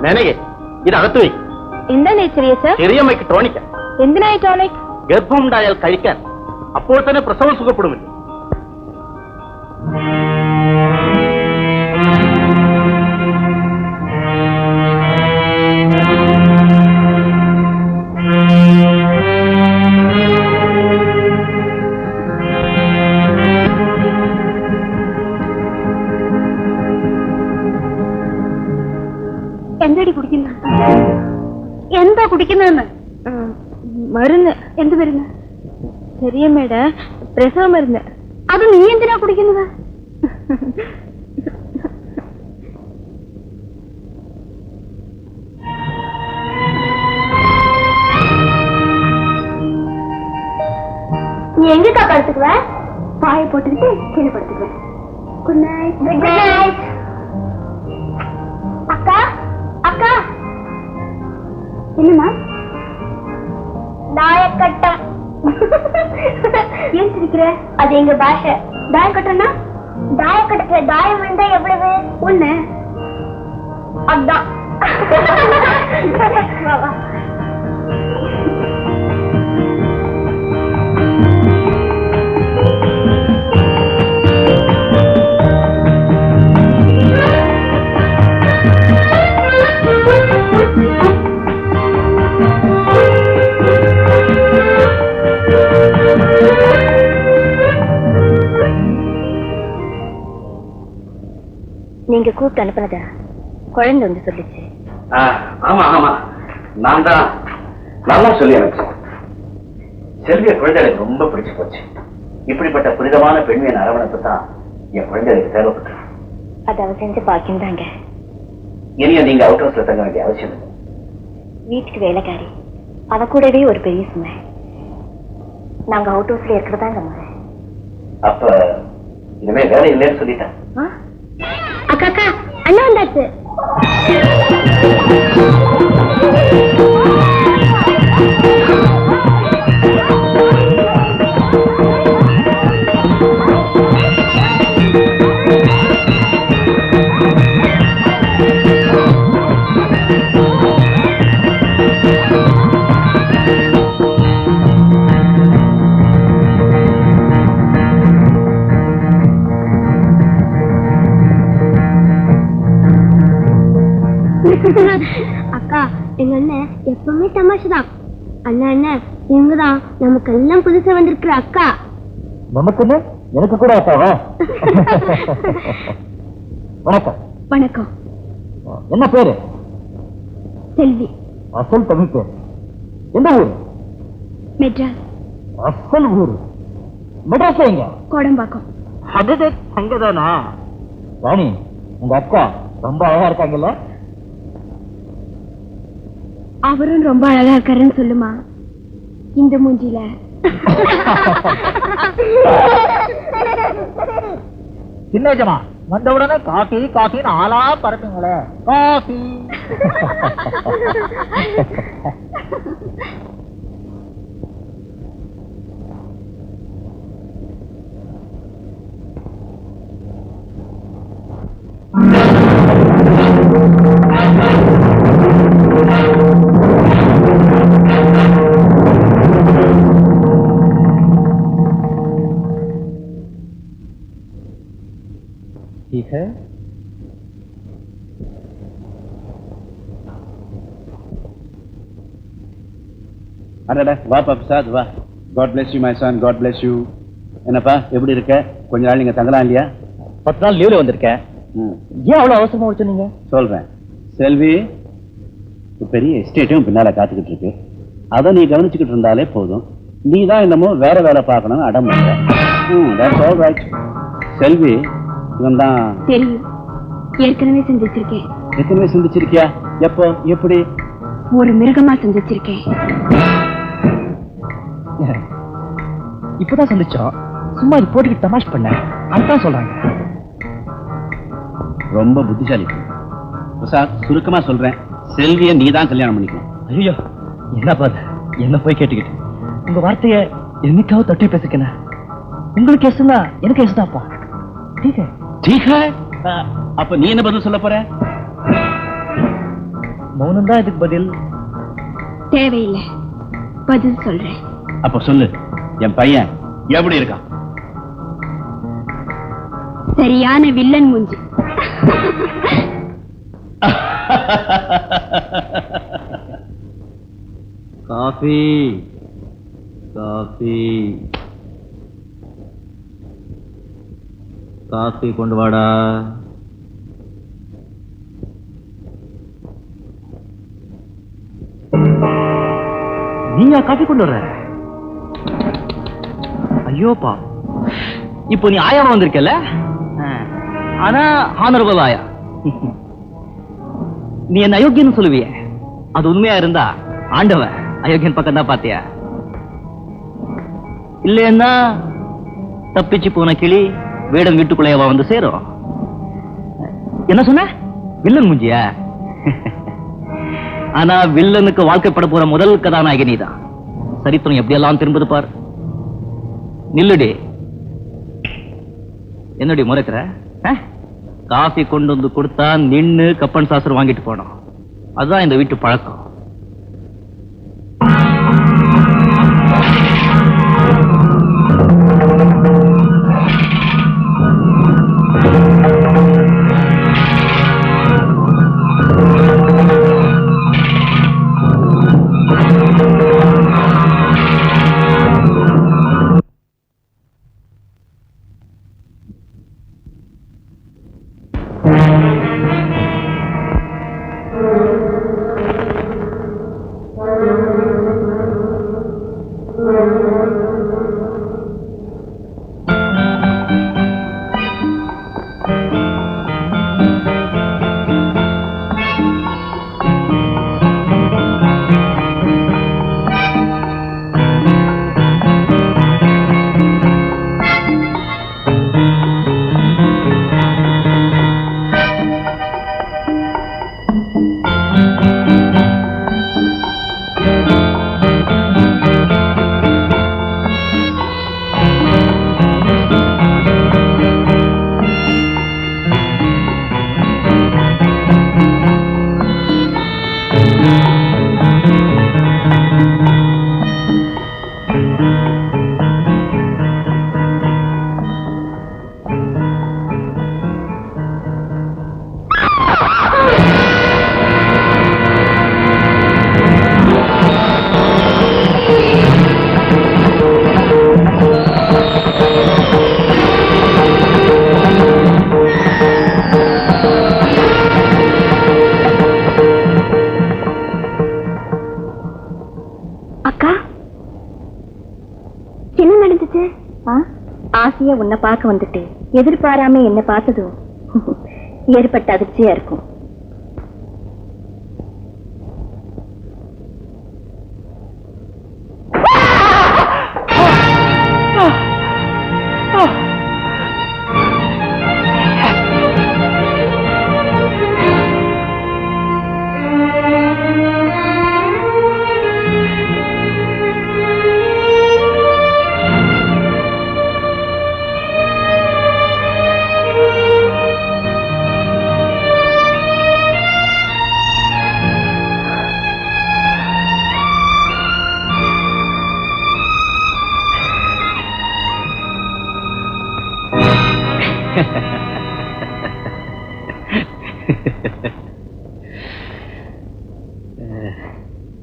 ನನಗೆ ഇത് അകത്ത് വയ്ക്കും. എന്താണ് ചെറിയ സർ? ചെറിയമ്മയ്ക്ക് ടോണിക്ക. എന്തിനായി ടോണിക്? ഗർഭമുണ്ടായാൽ കഴിക്കാൻ, അപ്പോൾ തന്നെ പ്രസവം സുഖപ്പെടുമല്ലോ. എന്തടി കുടിക്കുന്ന? എന്താ കുടിക്കുന്നതെന്ന്? മരുന്ന്. എന്ത് മരുന്ന്? ചെറിയമ്മയുടെ പ്രസവ മരുന്ന്. അത് നീ എന്തിനാ കുടിക്കുന്നത്? நீ எங்கக்கா படுத்துக்குவ? பாயை போட்டுக்கிட்டு கீழே படுத்துக்குவேன். Good night. Good night. அக்கா, அக்கா. என்னம்மா? தாயக்கட்டம். ஏன் சிரிக்கிற? அது எங்க பாஷை. தாயக்கட்டம்னா? தாயக்கட்டத்துல தாயம் வந்தா எவ்வளவு? ஒண்ணு. அதான். வா வா. நீங்க கூப்பிட்டு அனுப்புனத குழந்தை வந்து சொல்லிச்சு. ஆமா ஆமா, நான் தான் நல்லா சொல்லி அனுப்பிச்சேன். செல்விய குழந்தை எனக்கு ரொம்ப பிடிச்சு போச்சு. இப்படிப்பட்ட புனிதமான பெண்மையின் அரவணைப்பு தான் என் குழந்தைகளுக்கு தேவைப்பட்டு. அது அவ செஞ்ச பாக்கியம் தாங்க. இனிய நீங்க அவுட் ஹவுஸ்ல தங்க வேண்டிய அவசியம் இல்லை. வீட்டுக்கு வேலைக்காரி, அவ கூடவே ஒரு பெரிய சுமை. நாங்க அவுட் ஹவுஸ்ல இருக்கிறதாங்க முறை. அப்ப இனிமே வேலை இல்லைன்னு சொல்லிட்டேன். அக்கா அக்கா, அண்ணா வந்தாச்சு. அக்கா, எங்க அண்ணன் எப்பவுமே தமாஷுதான். அண்ணா அண்ணன் இவங்கதான் நமக்கு எல்லாம் புதுசா வந்திருக்கிற அக்கா. நமக்குன்னு எனக்கு கூட அக்காவா? வணக்கம். வணக்கம். என்ன பேரு? செல்வி. அசல் தமிழ் பேர். எந்த ஊர்? மெட்ராஸ். அசல் ஊர் மெட்ராஸ் எங்க? கோடம்பாக்கம். அது அங்கதானா? ராணி, உங்க அக்கா ரொம்ப அழகா இருக்காங்கல்ல? அவரும் ரொம்ப அழகா இருக்காருன்னு சொல்லுமா இந்த மூஞ்சில. சின்னஜமா வந்த உடனே காஃபி காஃபின்னு ஆளா பறக்குங்களே. காஃபி. ठीक है? அடடா, வாப்பா பிரசாத், வா. God bless you my son, God bless you. என்னப்பா, எப்படி இருக்க? கொஞ்ச நாள் நீங்க தங்கலாம் இல்லையா? 10 நாள் லீவ்ல வந்திருக்கேன். ஏன் அவ்வளவு அவசரமா வச்சு நீங்க? சொல்றேன். செல்வி பெரிய எஸ்டேட்டும் பின்னால காத்துக்கிட்டு இருக்கு. அதை நீ கவனிச்சுக்கிட்டு இருந்தாலே போதும். நீ தான் என்னமோ வேற வேலை பார்க்கணும்னு அடம் பண்ற. That's all right. செல்வி இவன் தான் தெரியும். ஏற்கனவே செஞ்சிருக்கேன். எத்தனை சிந்திச்சிருக்கியா? எப்போ, எப்படி? ஒரு மிருகமா செஞ்சிருக்கேன். இப்பதான் சந்திச்சோம். சும்மா இது போட்டுக்கிட்டு தமாஷ் பண்ண அதான் சொல்றாங்க. ரொம்ப புத்திசாலி பிரசாத். சுருக்கமா சொல்றேன், செல்வியை நீ தான் கல்யாணம் பண்ணிக்கணும். ஐயோ, என்ன பாத்து என்ன போய் கேட்டுக்கிட்டு உங்க வார்த்தைய என்னைக்காவது தட்டி பேசிக்கணும். உங்களுக்கு எசுனா எனக்கு எசுதாப்பா. ठीक है. அப்ப நீ என்ன பதில் சொல்ல போற? மௌனம்தான் இதுக்கு பதில். தேவையில்லை, பதில் சொல்றேன். அப்ப சொல்லு, என் பையன் எப்படி இருக்கான்? சரியான வில்லன் மூஞ்சி. காஃபி காஃபி காஃபி கொண்டு வாடா. நீயா காஃபி கொண்டு வர்ற? ஐயோப்பா, இப்போ நீ ஆயாவா வந்திருக்கல? ஆனா ஹானரபிள் ஆயா. நீ என்ன அயோக்கியன்னு சொல்லுவிய, அது உண்மையா இருந்தா ஆண்டவன் அயோக்கியன் பக்கம் தான் பாத்தியா? இல்லைன்னா தப்பிச்சு போன கிளி வேடம் வீட்டுக்குள்ளேயவா வந்து சேரும்? என்ன சொன்ன? வில்லன் மூஞ்சியா? ஆனா வில்லனுக்கு வாழ்க்கைப்பட போற முதல் கதாநாயகி நீதான். சரித்திரம் எப்படியெல்லாம் திரும்புது பார். நில்லுடி. என்னடி முறைக்கிற? காஃபி கொண்டு வந்து கொடுத்தா நின்னு கப்பன் சாஸ்திரம் வாங்கிட்டு போனோம். அதுதான் இந்த வீட்டு பழக்கம். ஆசையா உன்னை பார்க்க வந்துட்டு எதிர்பாராம என்ன பார்த்ததும் ஏற்பட்ட அதிர்ச்சியா இருக்கும்.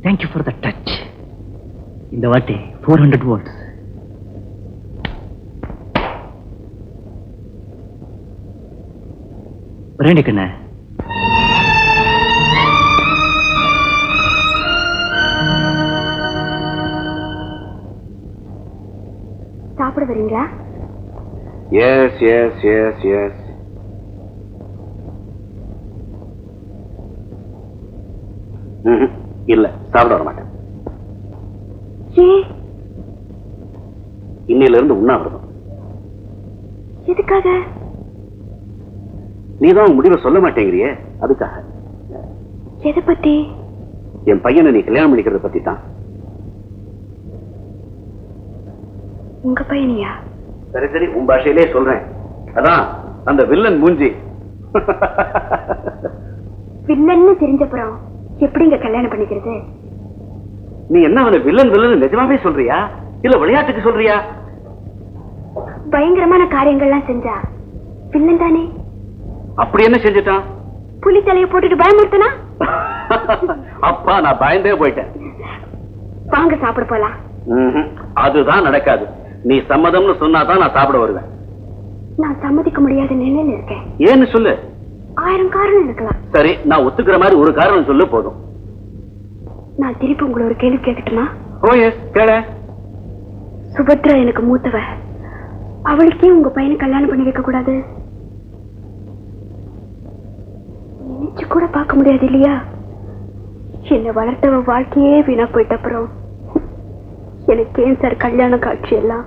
Thank you for the touch. இந்த வாட்டி 400 volts. ரெண்டுக்குண்ணே சாப்பிட வரீங்களா? Yes yes yes yes. இல்ல, சாப்பிட வர மாட்டேன். இன்னையில இருந்து உண்ணாவிரதம். எதுக்காக? நீதான் முடிவை சொல்ல மாட்டேங்கிறியே, அதுக்காக. எதை பத்தி? என் பையனை நீ கல்யாணம் பண்ணிக்கிறத பத்தி தான். உங்க பையனியா? சரி சரி, உன் பாஷையிலே சொல்றேன். அதான் அந்த வில்லன் மூஞ்சி. வில்லன்னு தெரிஞ்சப்புறம் எப்படிங்க கல்யாணம் பண்ணிக்கிறது? நீ என்ன அவனை வில்லன் வில்லன் நிஜமாவே சொல்றியா இல்ல விளையாட்டுக்கு சொல்றியா? பயங்கரமான காரியங்கள்லாம் செஞ்சா வில்லன் தானே. அப்படி என்ன செஞ்சுட்டான்? புலி தலையை போட்டுட்டு பயமுறுத்தனா? அப்பா நான் பயந்தே போயிட்டேன். வாங்க சாப்பிட போலாம். அதுதான் நடக்காது. நீ சம்மதம்னு சொன்னாதான் நான் சாப்பிட வருவேன். நான் சம்மதிக்க முடியாத நிலையில இருக்கேன். ஏன்னு சொல்லு. 1000 காரணம் இருக்கலாம். சரி, நான் ஒத்துக்கிற மாதிரி ஒரு காரணம் சொல்லு போதும். நான் திருப்பி உங்களை ஒரு கேள்வி கேட்கட்டுமா? ஓ எஸ், கேள. சுபத்ரா எனக்கு மூத்தவ. அவளுக்கே உங்க பையனை கல்யாணம் பண்ணி வைக்க கூடாது? நினைச்சு கூட பார்க்க முடியாது இல்லையா? என்ன வளர்த்தவ வாழ்க்கையே வீணா போயிட்ட அப்புறம் எனக்கு ஏன் சார் கல்யாண காட்சி எல்லாம்?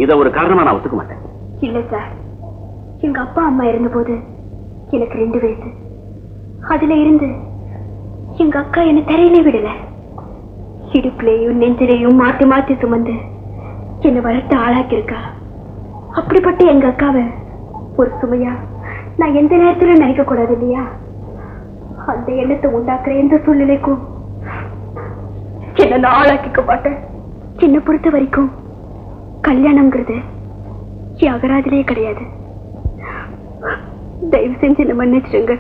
இத ஒரு காரணமா நான் ஒத்துக்க மாட்டேன். இல்ல சார், எங்க அப்பா அம்மா இருந்தபோது எனக்கு 2 வயசு. அதுல இருந்து எங்க அக்கா என்ன தரையிலே விடல. இடுப்புலையும் நெஞ்சிலையும் மாத்தி மாத்தி சுமந்து என்ன வளர்த்து ஆளாக்கி இருக்கா. அப்படிப்பட்ட எங்க அக்காவை ஒரு சுமையா நான் எந்த நேரத்திலும் நினைக்க கூடாது இல்லையா? அந்த எண்ணத்தை உண்டாக்குற எந்த சூழ்நிலைக்கும் என்ன நான் ஆளாக்கிக்க மாட்டேன். என்னை பொறுத்த வரைக்கும் கல்யாணம்ங்கிறது அகராதிலே கிடையாது. தயவு செஞ்சு என்ன மன்னிச்சிடுங்க.